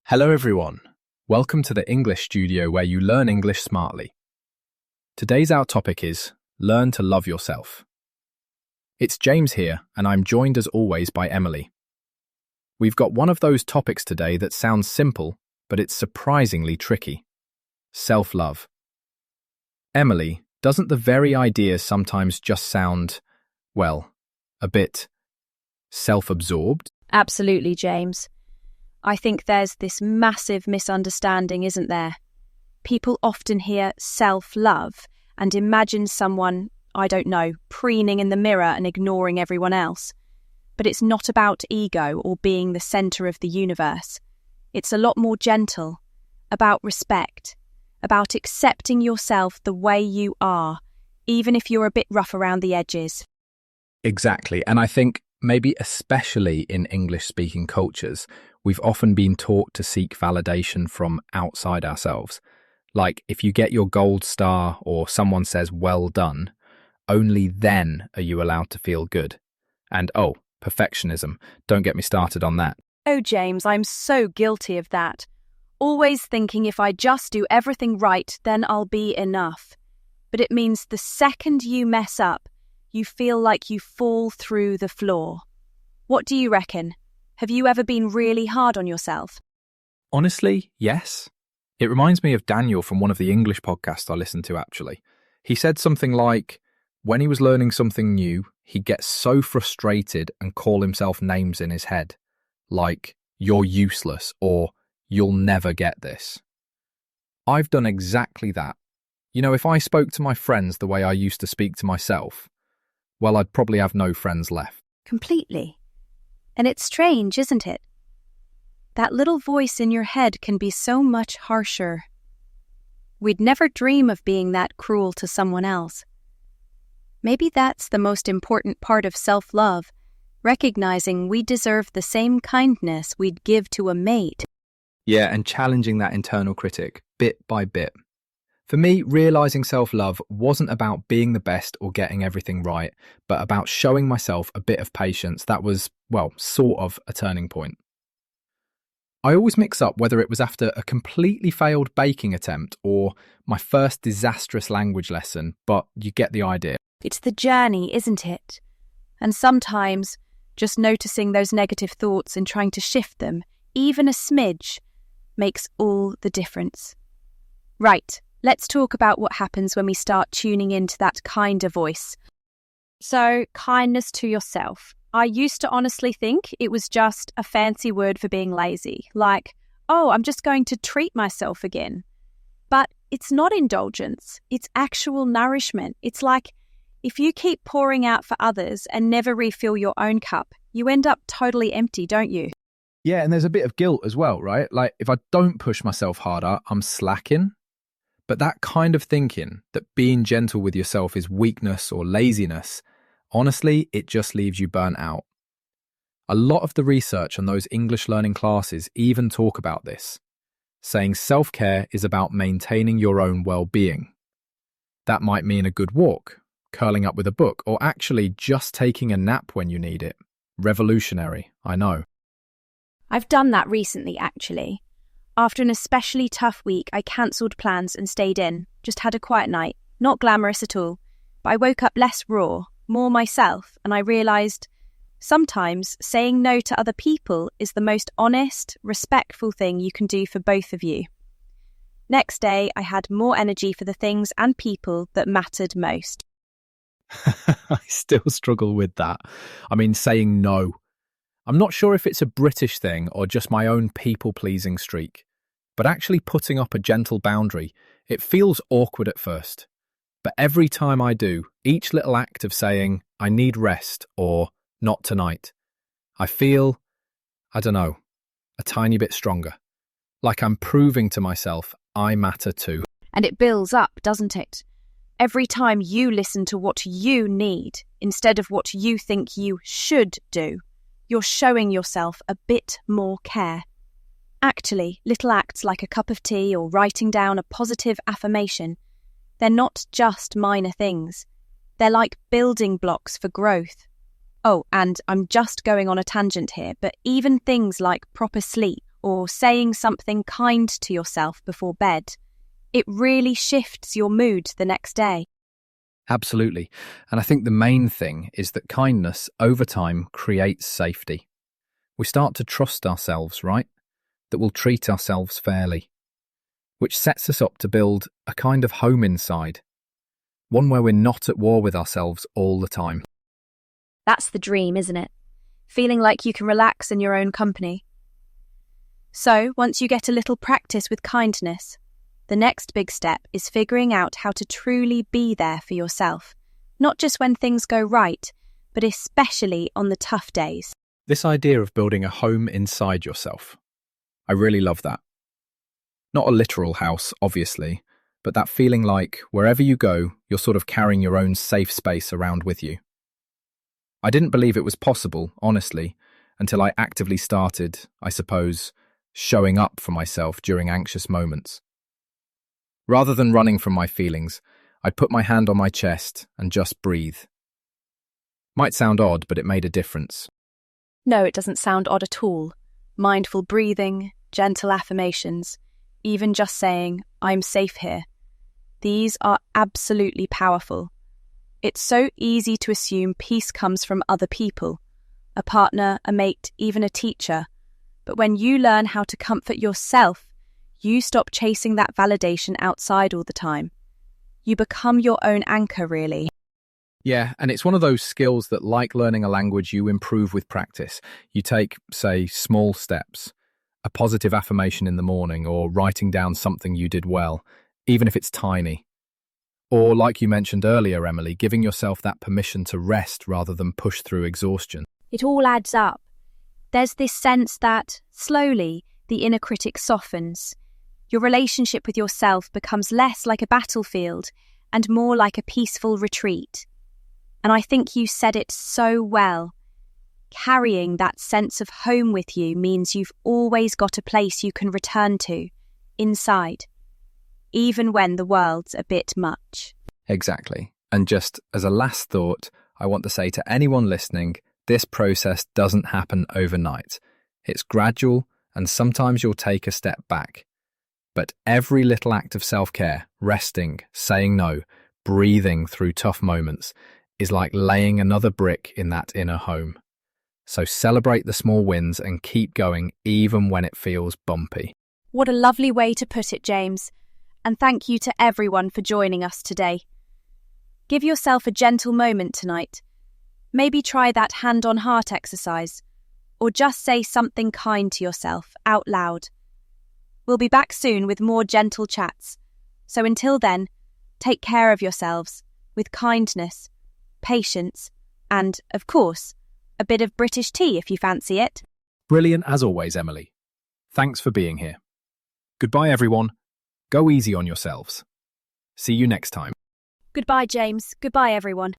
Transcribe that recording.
Hello everyone. Welcome to the English studio where you learn English smartly. Today's our topic is Learn to Love Yourself. It's James here, and I'm joined as always by Emily. We've got one of those topics today that sounds simple, but it's surprisingly tricky. Self-love. Emily, doesn't the very idea sometimes just sound, well, a bit self-absorbed? Absolutely, James. I think there's this massive misunderstanding, isn't there? People often hear self-love and imagine someone, I don't know, preening in the mirror and ignoring everyone else. But it's not about ego or being the centre of the universe. It's a lot more gentle, about respect, about accepting yourself the way you are, even if you're a bit rough around the edges. Exactly, and I think maybe especially in English-speaking cultures, we've often been taught to seek validation from outside ourselves. Like, if you get your gold star or someone says, well done, only then are you allowed to feel good. And perfectionism. Don't get me started on that. Oh, James, I'm so guilty of that. Always thinking if I just do everything right, then I'll be enough. But it means the second you mess up, you feel like you fall through the floor. What do you reckon? Have you ever been really hard on yourself? Honestly, yes. It reminds me of Daniel from one of the English podcasts I listened to, actually. He said something like, when he was learning something new, he'd get so frustrated and call himself names in his head, like, you're useless or you'll never get this. I've done exactly that. You know, if I spoke to my friends the way I used to speak to myself, well, I'd probably have no friends left. Completely. And it's strange, isn't it? That little voice in your head can be so much harsher. We'd never dream of being that cruel to someone else. Maybe that's the most important part of self-love, recognizing we deserve the same kindness we'd give to a mate. Yeah, and challenging that internal critic, bit by bit. For me, realising self-love wasn't about being the best or getting everything right, but about showing myself a bit of patience. That was, well, sort of a turning point. I always mix up whether it was after a completely failed baking attempt or my first disastrous language lesson, but you get the idea. It's the journey, isn't it? And sometimes just noticing those negative thoughts and trying to shift them, even a smidge, makes all the difference. Right. Let's talk about what happens when we start tuning into that kinder voice. So, kindness to yourself. I used to honestly think it was just a fancy word for being lazy, like, I'm just going to treat myself again. But it's not indulgence, it's actual nourishment. It's like if you keep pouring out for others and never refill your own cup, you end up totally empty, don't you? Yeah, and there's a bit of guilt as well, right? Like, if I don't push myself harder, I'm slacking. But that kind of thinking, that being gentle with yourself is weakness or laziness, honestly, it just leaves you burnt out. A lot of the research on those English learning classes even talk about this, saying self-care is about maintaining your own well-being. That might mean a good walk, curling up with a book, or actually just taking a nap when you need it. Revolutionary, I know. I've done that recently, actually. After an especially tough week, I cancelled plans and stayed in, just had a quiet night. Not glamorous at all, but I woke up less raw, more myself, and I realised sometimes saying no to other people is the most honest, respectful thing you can do for both of you. Next day, I had more energy for the things and people that mattered most. I still struggle with that. I mean, saying no. I'm not sure if it's a British thing or just my own people-pleasing streak, but actually putting up a gentle boundary, it feels awkward at first. But every time I do, each little act of saying, I need rest or not tonight, I feel, I don't know, a tiny bit stronger. Like I'm proving to myself I matter too. And it builds up, doesn't it? Every time you listen to what you need instead of what you think you should do, you're showing yourself a bit more care. Actually, little acts like a cup of tea or writing down a positive affirmation, they're not just minor things. They're like building blocks for growth. Oh, and I'm just going on a tangent here, but even things like proper sleep or saying something kind to yourself before bed, it really shifts your mood the next day. Absolutely. And I think the main thing is that kindness over time creates safety. We start to trust ourselves, right? That we'll treat ourselves fairly, which sets us up to build a kind of home inside, one where we're not at war with ourselves all the time. That's the dream, isn't it? Feeling like you can relax in your own company. So, once you get a little practice with kindness, the next big step is figuring out how to truly be there for yourself, not just when things go right, but especially on the tough days. This idea of building a home inside yourself, I really love that. Not a literal house, obviously, but that feeling like wherever you go, you're sort of carrying your own safe space around with you. I didn't believe it was possible, honestly, until I actively started, I suppose, showing up for myself during anxious moments. Rather than running from my feelings, I'd put my hand on my chest and just breathe. Might sound odd, but it made a difference. No, it doesn't sound odd at all. Mindful breathing, gentle affirmations, even just saying, "I'm safe here." These are absolutely powerful. It's so easy to assume peace comes from other people, a partner, a mate, even a teacher. But when you learn how to comfort yourself, you stop chasing that validation outside all the time. You become your own anchor, really. Yeah, and it's one of those skills that, like learning a language, you improve with practice. You take, say, small steps, a positive affirmation in the morning, or writing down something you did well, even if it's tiny. Or, like you mentioned earlier, Emily, giving yourself that permission to rest rather than push through exhaustion. It all adds up. There's this sense that, slowly, the inner critic softens. Your relationship with yourself becomes less like a battlefield and more like a peaceful retreat. And I think you said it so well. Carrying that sense of home with you means you've always got a place you can return to, inside, even when the world's a bit much. Exactly. And just as a last thought, I want to say to anyone listening, this process doesn't happen overnight. It's gradual, and sometimes you'll take a step back. But every little act of self-care, resting, saying no, breathing through tough moments, is like laying another brick in that inner home. So celebrate the small wins and keep going even when it feels bumpy. What a lovely way to put it, James. And thank you to everyone for joining us today. Give yourself a gentle moment tonight. Maybe try that hand-on-heart exercise, or just say something kind to yourself out loud. We'll be back soon with more gentle chats. So until then, take care of yourselves with kindness, patience, and, of course, a bit of British tea if you fancy it. Brilliant as always, Emily. Thanks for being here. Goodbye, everyone. Go easy on yourselves. See you next time. Goodbye, James. Goodbye, everyone.